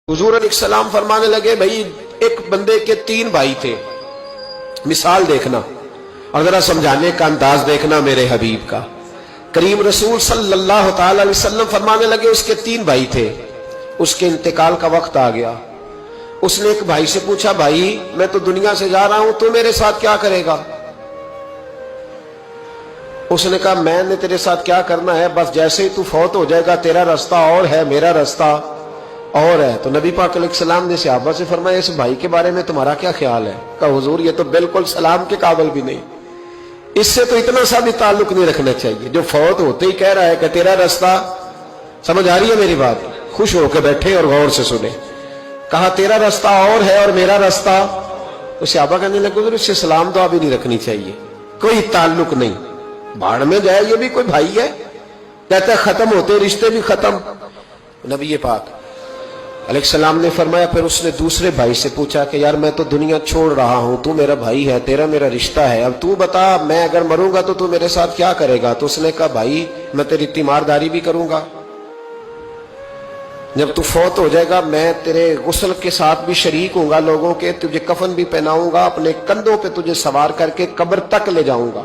हुजूर अलैहिस्सलाम फरमाने लगे, भाई एक बंदे के 3 भाई थे, मिसाल देखना और जरा समझाने का अंदाज देखना मेरे हबीब का। करीम रसूल सल्लल्लाहु ताला अलैहि वसल्लम फरमाने लगे, उसके 3 भाई थे, उसके इंतकाल का वक्त आ गया। उसने एक भाई से पूछा, भाई मैं तो दुनिया से जा रहा हूं, तू मेरे साथ क्या करेगा? उसने कहा, मैंने तेरे साथ क्या करना है, बस जैसे ही तू फौत हो जाएगा तेरा रास्ता और है, मेरा रास्ता और है। तो नबी पाक अलैहिस्सलाम ने सहाबा से फरमाया, इस भाई के बारे में तुम्हारा क्या ख्याल है? कहा, हुजूर ये तो बिल्कुल सलाम के काबिल भी नहीं, इससे तो इतना सा भी ताल्लुक नहीं रखना चाहिए, जो फौत होते ही कह रहा है कि तेरा रास्ता। समझ आ रही है मेरी बात? खुश होकर बैठे और गौर से सुने। कहा तेरा रास्ता और है और मेरा रास्ता। तो सहाबा कहने लगे, हुजूर इससे सलाम दुआ भी नहीं रखनी चाहिए, कोई ताल्लुक नहीं, भाड़ में जाए, ये भी कोई भाई है? कहता है खत्म होते रिश्ते भी खत्म। नबी पाक अलैहिस्सलाम ने फरमाया, फिर उसने दूसरे भाई से पूछा कि यार मैं तो दुनिया छोड़ रहा हूं, तू मेरा भाई है, तेरा मेरा रिश्ता है, अब तू बता मैं अगर मरूंगा तो तू मेरे साथ क्या करेगा? तो उसने कहा, भाई मैं तेरी तीमारदारी भी करूंगा, जब तू फौत हो जाएगा मैं तेरे गुस्ल के साथ भी शरीक होऊंगा, लोगों के तुझे कफन भी पहनाऊंगा, अपने कंधों पे तुझे सवार करके कब्र तक ले जाऊंगा,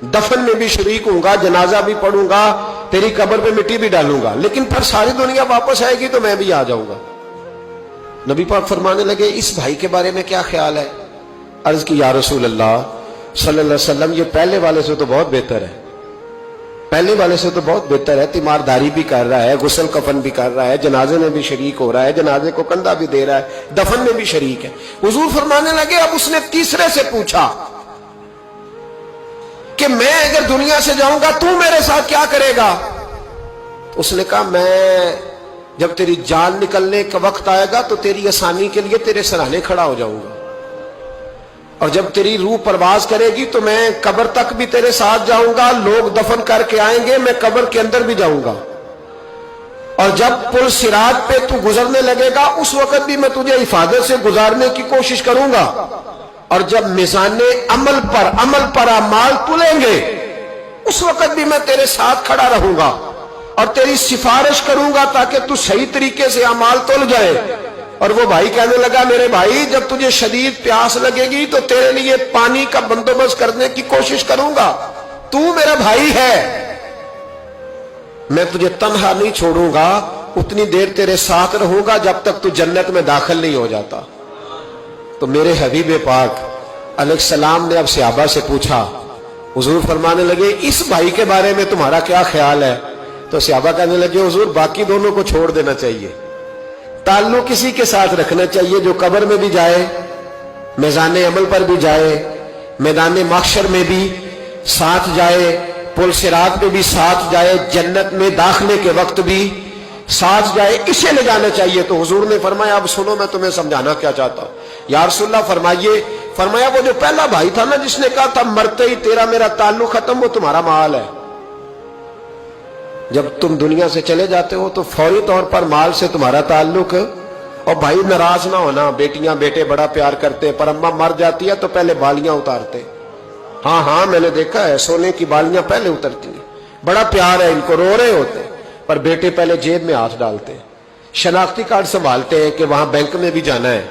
दफन में भी शरीक होऊंगा, जनाजा भी पढ़ूंगा, तेरी कब्र पे मिट्टी भी डालूंगा, लेकिन फिर सारी दुनिया वापस आएगी तो मैं भी आ जाऊंगा। नबी पाक फरमाने लगे, इस भाई के बारे में क्या ख्याल है? अर्ज की, या रसूल अल्लाह सल्लल्लाहु अलैहि वसल्लम, ये पहले वाले से तो बहुत बेहतर है, पहले वाले से तो बहुत बेहतर है, तीमारदारी भी कर रहा है, गुस्ल कफन भी कर रहा है, जनाजे में भी शरीक हो रहा है, जनाजे को कंधा भी दे रहा है, दफन में भी शरीक है। हुजूर फरमाने लगे, अब उसने तीसरे से पूछा कि मैं अगर दुनिया से जाऊंगा तू मेरे साथ क्या करेगा? उसने कहा, मैं जब तेरी जान निकलने का वक्त आएगा तो तेरी आसानी के लिए तेरे सराहने खड़ा हो जाऊंगा, और जब तेरी रूह परवाज करेगी तो मैं कब्र तक भी तेरे साथ जाऊंगा, लोग दफन करके आएंगे, मैं कब्र के अंदर भी जाऊंगा, और जब पुल सिरात पे तू गुजरने लगेगा उस वक्त भी मैं तुझे हिफाजत से गुजारने की कोशिश करूंगा, और जब मिजाने अमल पर अमाल तुलेंगे उस वक्त भी मैं तेरे साथ खड़ा रहूंगा और तेरी सिफारिश करूंगा ताकि तू सही तरीके से अमाल तुल जाए। और वो भाई कहने लगा, मेरे भाई जब तुझे शदीद प्यास लगेगी तो तेरे लिए पानी का बंदोबस्त करने की कोशिश करूंगा, तू मेरा भाई है, मैं तुझे तन्हा नहीं छोड़ूंगा, उतनी देर तेरे साथ रहूंगा जब तक तू जन्नत में दाखिल नहीं हो जाता। तो मेरे हबीब पाक अलैहिस्सलाम ने अब सहाबा से पूछा, हुजूर फरमाने लगे, इस भाई के बारे में तुम्हारा क्या ख्याल है? तो सहाबा कहने लगे, हुजूर बाकी दोनों को छोड़ देना चाहिए, ताल्लुक किसी के साथ रखना चाहिए जो कब्र में भी जाए, मैदान अमल पर भी जाए, मैदान महशर में भी साथ जाए, पुल सिरात पे भी साथ जाए, जन्नत में दाखिले के वक्त भी साथ जाए, इसे ले जाना चाहिए। तो हुजूर ने फरमाया, अब सुनो मैं तुम्हें समझाना क्या चाहता हूं। या रसूलल्लाह फरमाइए। फरमाया, वो जो पहला भाई था ना जिसने कहा था मरते ही तेरा मेरा ताल्लुक खत्म, वो तुम्हारा माल है। जब तुम दुनिया से चले जाते हो तो फौरी तौर पर माल से तुम्हारा ताल्लुक। और भाई नाराज ना होना, बेटियां बेटे बड़ा प्यार करते, पर अम्मा मर जाती है तो पहले बालियां उतारते। हाँ हाँ मैंने देखा है, सोने की बालियां पहले उतरती है, बड़ा प्यार है इनको, रो रहे होते, पर बेटे पहले जेब में हाथ डालते हैं, शनाख्ती कार्ड संभालते हैं कि वहां बैंक में भी जाना है,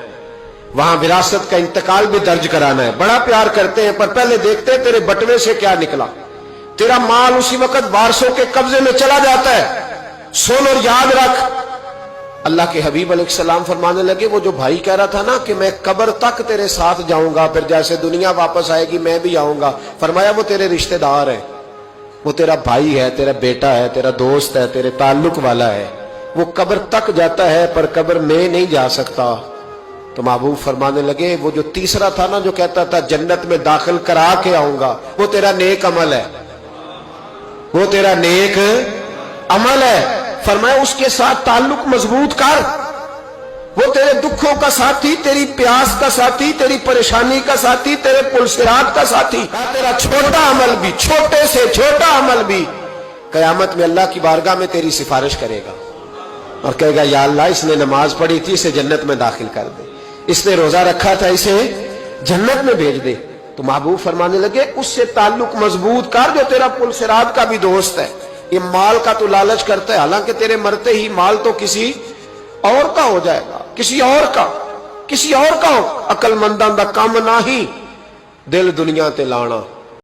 वहां विरासत का इंतकाल भी दर्ज कराना है, बड़ा प्यार करते हैं, पर पहले देखते हैं तेरे बटवे से क्या निकला। तेरा माल उसी वक्त वारसों के कब्जे में चला जाता है। सुन और याद रख, अल्लाह के हबीब अलैहिस्सलाम फरमाने लगे, वो जो भाई कह रहा था ना कि मैं कब्र तक तेरे साथ जाऊंगा, फिर जैसे दुनिया वापस आएगी मैं भी आऊंगा, फरमाया वो तेरे रिश्तेदार है, वो तेरा भाई है, तेरा बेटा है, तेरा दोस्त है, तेरे ताल्लुक वाला है, वो कब्र तक जाता है पर कब्र में नहीं जा सकता। तो महबूब फरमाने लगे, वो जो तीसरा था ना जो कहता था जन्नत में दाखिल करा के आऊंगा, वो तेरा नेक अमल है, वो तेरा नेक अमल है। फरमाया उसके साथ ताल्लुक मजबूत कर, वो तेरे दुखों का साथी, तेरी प्यास का साथी, तेरी परेशानी का साथी, तेरे पुलसिरात का साथी, तेरा छोटा अमल भी, छोटे से छोटा अमल भी कयामत में अल्लाह की बारगाह में तेरी सिफारिश करेगा और कहेगा, या अल्लाह इसने नमाज पढ़ी थी, इसे जन्नत में दाखिल कर दे, इसने रोजा रखा था, इसे जन्नत में भेज दे। तो महबूब फरमाने लगे, उससे ताल्लुक मजबूत कर जो तेरा पुलसिरात का भी दोस्त है। ये माल का तो लालच करता है, हालांकि तेरे मरते ही माल तो किसी اور کا ہو جائے گا, کسی اور کا. عقل منداں دا کم نہ ہی دل دنیا تے لانا.